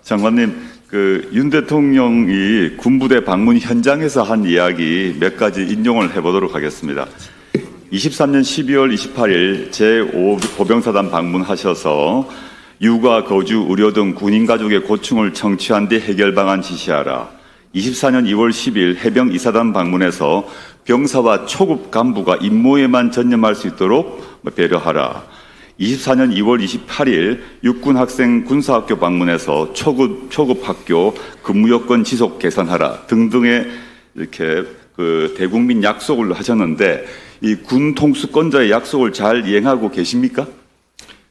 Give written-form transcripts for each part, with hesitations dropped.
장관님, 윤 대통령이 군부대 방문 현장에서 한 이야기 몇 가지 인용을 해보도록 하겠습니다. 23년 12월 28일 제5보병사단 방문하셔서 육아, 거주, 의료 등 군인 가족의 고충을 청취한 뒤 해결 방안 지시하라. 24년 2월 10일 해병 이사단 방문해서 병사와 초급 간부가 임무에만 전념할 수 있도록 배려하라. 24년 2월 28일 육군 학생 군사학교 방문해서 초급 학교 근무 여건 지속 개선하라 등등의 이렇게 대국민 약속을 하셨는데 이 군 통수권자의 약속을 잘 이행하고 계십니까?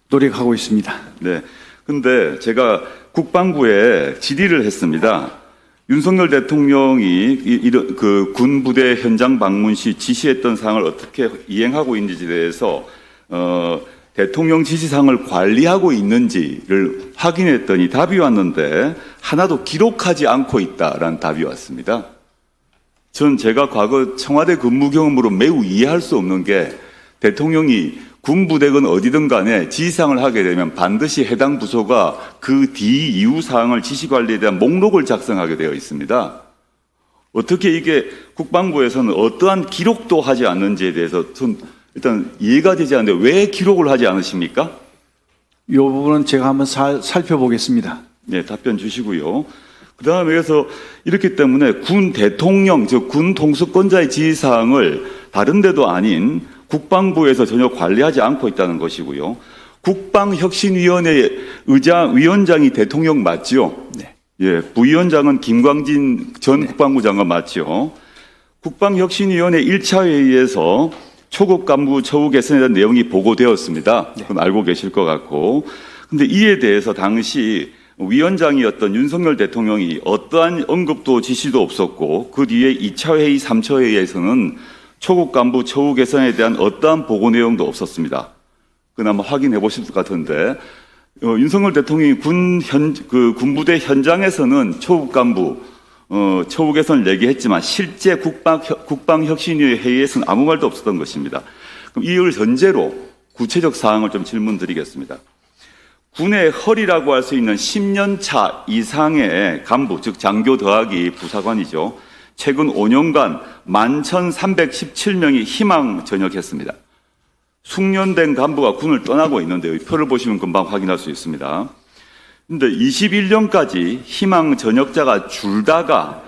노력하고 있습니다. 네. 근데 제가 국방부에 질의를 했습니다. 윤석열 대통령이 군부대 현장 방문 시 지시했던 사항을 어떻게 이행하고 있는지에 대해서 대통령 지시사항을 관리하고 있는지를 확인했더니 답이 왔는데 하나도 기록하지 않고 있다라는 답이 왔습니다. 전 제가 과거 청와대 근무 경험으로 매우 이해할 수 없는 게 대통령이 군부대건 어디든 간에 지시사항을 하게 되면 반드시 해당 부서가 그 뒤 이후 사항을 지시관리에 대한 목록을 작성하게 되어 있습니다. 어떻게 이게 국방부에서는 어떠한 기록도 하지 않는지에 대해서 전 일단 이해가 되지 않는데 왜 기록을 하지 않으십니까? 이 부분은 제가 한번 살펴보겠습니다. 네, 답변 주시고요. 그 다음에 그래서 이렇기 때문에 군 대통령, 즉 군 통수권자의 지시사항을 다른 데도 아닌 국방부에서 전혀 관리하지 않고 있다는 것이고요. 국방혁신위원회 위원장이 대통령 맞죠? 네. 예, 부위원장은 김광진 전 국방부 장관 맞죠? 국방혁신위원회 1차 회의에서 초급 간부 처우 개선에 대한 내용이 보고되었습니다. 그건 알고 계실 것 같고. 근데 이에 대해서 당시 위원장이었던 윤석열 대통령이 어떠한 언급도 지시도 없었고 그 뒤에 2차 회의, 3차 회의에서는 초급 간부 처우 개선에 대한 어떠한 보고 내용도 없었습니다. 그나마 확인해 보실 것 같은데 윤석열 대통령이 군부대 현장에서는 초급 간부 처우 개선을 얘기했지만 실제 국방혁신위원회 회의에서는 아무 말도 없었던 것입니다. 그럼 이를 전제로 구체적 사항을 좀 질문드리겠습니다. 군의 허리라고 할 수 있는 10년 차 이상의 간부, 즉 장교 더하기 부사관이죠. 최근 5년간 11,317명이 희망 전역했습니다. 숙련된 간부가 군을 떠나고 있는데요. 이 표를 보시면 금방 확인할 수 있습니다. 그런데 21년까지 희망 전역자가 줄다가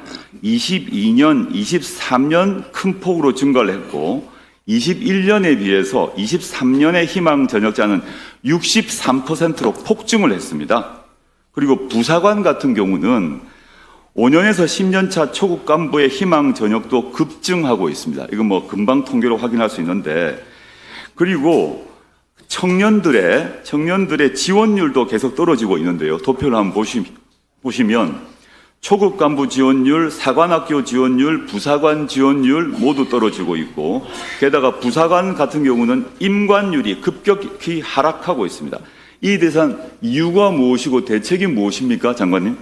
22년, 23년 큰 폭으로 증가를 했고 21년에 비해서 23년의 희망 전역자는 63%로 폭증을 했습니다. 그리고 부사관 같은 경우는 5년에서 10년 차 초급 간부의 희망 전역도 급증하고 있습니다. 이건 뭐 금방 통계로 확인할 수 있는데 그리고 청년들의 지원율도 계속 떨어지고 있는데요. 도표를 한번 보시면 초급 간부 지원율, 사관학교 지원율, 부사관 지원율 모두 떨어지고 있고 게다가 부사관 같은 경우는 임관율이 급격히 하락하고 있습니다. 이에 대해서 이유가 무엇이고 대책이 무엇입니까, 장관님?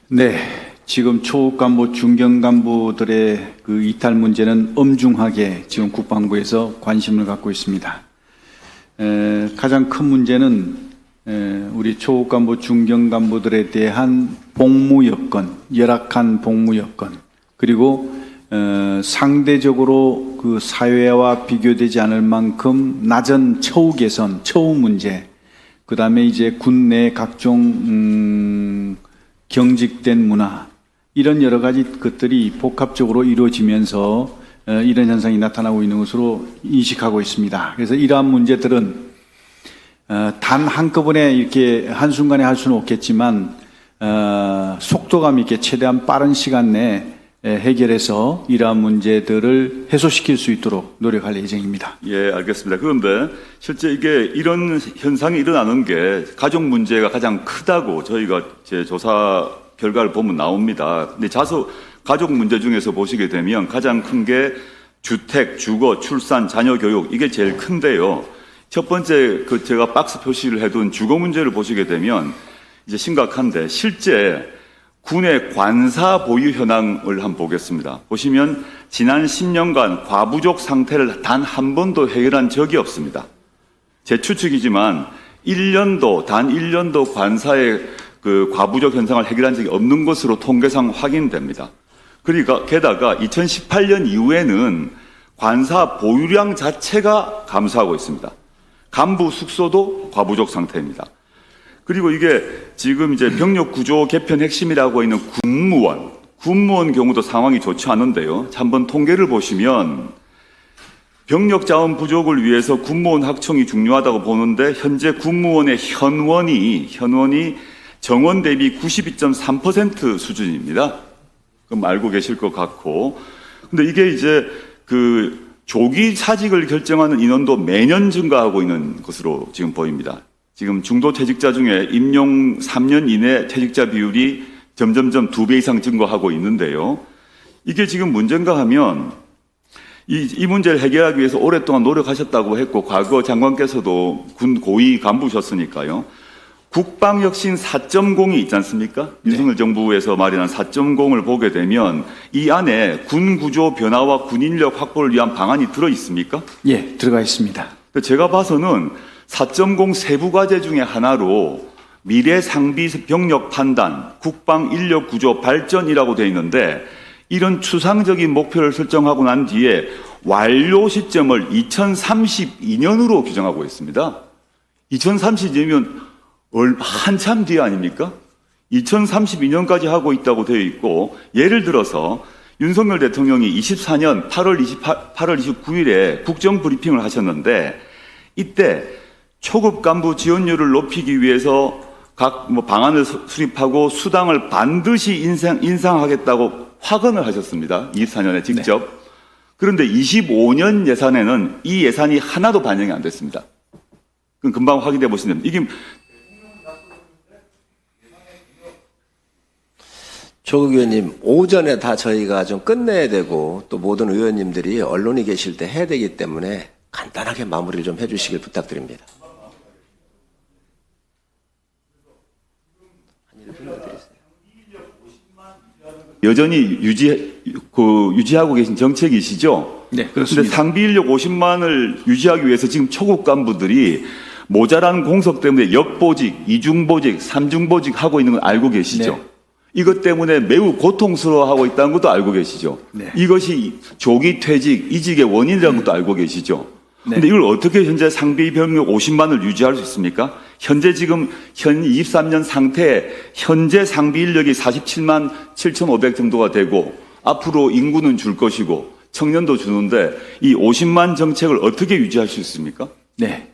네, 지금 초급 간부, 중견 간부들의 그 이탈 문제는 엄중하게 지금 국방부에서 관심을 갖고 있습니다. 가장 큰 문제는 우리 초급 간부, 중견 간부들에 대한 복무 여건, 열악한 복무 여건, 그리고 상대적으로 그 사회와 비교되지 않을 만큼 낮은 처우 개선, 처우 문제, 그 다음에 이제 군 내 각종 경직된 문화, 이런 여러 가지 것들이 복합적으로 이루어지면서 이런 현상이 나타나고 있는 것으로 인식하고 있습니다. 그래서 이러한 문제들은 단 한꺼번에 이렇게 한순간에 할 수는 없겠지만 속도감 있게 최대한 빠른 시간 내에 해결해서 이러한 문제들을 해소시킬 수 있도록 노력할 예정입니다. 예, 알겠습니다. 그런데 실제 이게 이런 현상이 일어나는 게 가족 문제가 가장 크다고 저희가 제 조사 결과를 보면 나옵니다. 근데 가족 문제 중에서 보시게 되면 가장 큰 게 주택, 주거, 출산, 자녀 교육 이게 제일 큰데요. 첫 번째 제가 박스 표시를 해둔 주거 문제를 보시게 되면 이제 심각한데 실제 군의 관사 보유 현황을 한번 보겠습니다. 보시면 지난 10년간 과부족 상태를 단 한 번도 해결한 적이 없습니다. 제 추측이지만 단 1년도 관사의 그 과부족 현상을 해결한 적이 없는 것으로 통계상 확인됩니다. 그러니까 게다가 2018년 이후에는 관사 보유량 자체가 감소하고 있습니다. 간부 숙소도 과부족 상태입니다. 그리고 이게 지금 이제 병력 구조 개편 핵심이라고 있는 군무원 경우도 상황이 좋지 않은데요. 한번 통계를 보시면 병력 자원 부족을 위해서 군무원 확충이 중요하다고 보는데 현재 군무원의 현원이 정원 대비 92.3% 수준입니다. 그럼 알고 계실 것 같고. 근데 이게 이제 그 조기 사직을 결정하는 인원도 매년 증가하고 있는 것으로 지금 보입니다. 지금 중도 퇴직자 중에 임용 3년 이내 퇴직자 비율이 점점점 2배 이상 증가하고 있는데요. 이게 지금 문제인가 하면 이 문제를 해결하기 위해서 오랫동안 노력하셨다고 했고 과거 장관께서도 군 고위 간부셨으니까요. 국방혁신 4.0이 있지 않습니까? 네. 윤석열 정부에서 마련한 4.0을 보게 되면 이 안에 군 구조 변화와 군 인력 확보를 위한 방안이 들어 있습니까? 예, 들어가 있습니다. 제가 봐서는 4.0 세부 과제 중에 하나로 미래 상비 병력 판단, 국방 인력 구조 발전이라고 되어 있는데 이런 추상적인 목표를 설정하고 난 뒤에 완료 시점을 2032년으로 규정하고 있습니다. 2032년이면 한참 뒤 아닙니까? 2032년까지 하고 있다고 되어 있고 예를 들어서 윤석열 대통령이 24년 8월 29일에 국정브리핑을 하셨는데 이때 초급 간부 지원율을 높이기 위해서 각 방안을 수립하고 수당을 반드시 인상하겠다고 확언을 하셨습니다. 24년에 직접. 네. 그런데 25년 예산에는 이 예산이 하나도 반영이 안 됐습니다. 그럼 금방 확인해 보시면 됩니다. 이게 조국 의원님, 오전에 다 저희가 좀 끝내야 되고 또 모든 의원님들이 언론에 계실 때 해야 되기 때문에 간단하게 마무리를 좀 해주시길 부탁드립니다. 여전히 유지하고 계신 정책이시죠? 네, 그렇습니다. 그런데 상비 인력 50만을 유지하기 위해서 지금 초급 간부들이 모자란 공석 때문에 역보직, 이중보직, 삼중보직 하고 있는 건 알고 계시죠? 네. 이것 때문에 매우 고통스러워하고 있다는 것도 알고 계시죠? 네. 이것이 조기 퇴직, 이직의 원인이라는 것도 알고 계시죠? 그런데 네. 이걸 어떻게 현재 상비 병력 50만을 유지할 수 있습니까? 현재 지금 23년 상태에 현재 상비 인력이 47만 7,500 정도가 되고 앞으로 인구는 줄 것이고 청년도 주는데 이 50만 정책을 어떻게 유지할 수 있습니까? 네.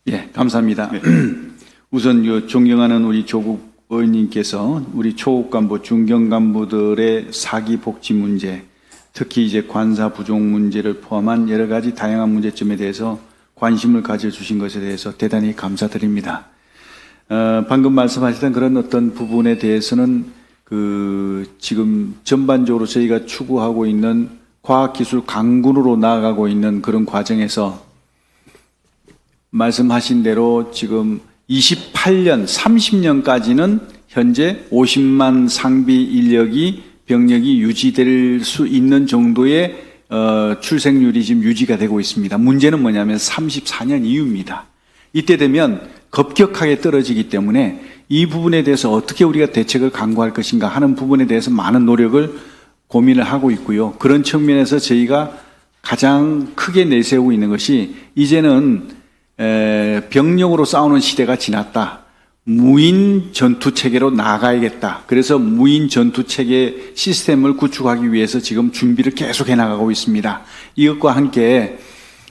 예, 감사합니다. 네. 우선 존경하는 우리 조국 의원님께서 우리 초급 간부, 중견 간부들의 사기 복지 문제, 특히 이제 관사 부족 문제를 포함한 여러 가지 다양한 문제점에 대해서 관심을 가져주신 것에 대해서 대단히 감사드립니다. 방금 말씀하셨던 그런 어떤 부분에 대해서는 지금 전반적으로 저희가 추구하고 있는 과학기술 강군으로 나아가고 있는 그런 과정에서 말씀하신 대로 지금 28년, 30년까지는 현재 50만 상비 인력이 병력이 유지될 수 있는 정도의 출생률이 지금 유지가 되고 있습니다. 문제는 뭐냐면 34년 이후입니다. 이때 되면 급격하게 떨어지기 때문에 이 부분에 대해서 어떻게 우리가 대책을 강구할 것인가 하는 부분에 대해서 많은 노력을 고민을 하고 있고요. 그런 측면에서 저희가 가장 크게 내세우고 있는 것이 이제는 병력으로 싸우는 시대가 지났다. 무인 전투 체계로 나아가야겠다. 그래서 무인 전투 체계 시스템을 구축하기 위해서 지금 준비를 계속 해나가고 있습니다. 이것과 함께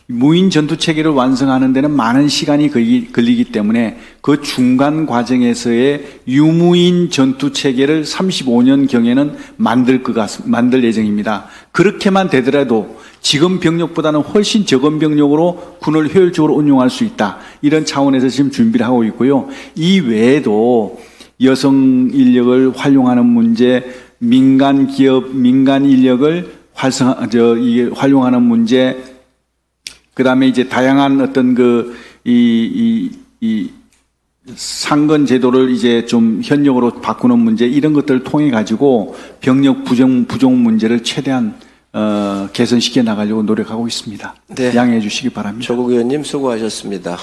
무인 전투 체계를 완성하는 데는 많은 시간이 걸리기 때문에 그 중간 과정에서의 유무인 전투 체계를 35년 경에는 만들 예정입니다. 그렇게만 되더라도 지금 병력보다는 훨씬 적은 병력으로 군을 효율적으로 운용할 수 있다. 이런 차원에서 지금 준비를 하고 있고요. 이 외에도 여성 인력을 활용하는 문제, 민간 기업, 민간 인력을 활용하는 문제, 그 다음에 이제 다양한 어떤 상근 제도를 이제 좀 현역으로 바꾸는 문제, 이런 것들을 통해 가지고 병력 부족 문제를 최대한 개선시켜 나가려고 노력하고 있습니다. 네. 양해해 주시기 바랍니다. 조국 의원님 수고하셨습니다.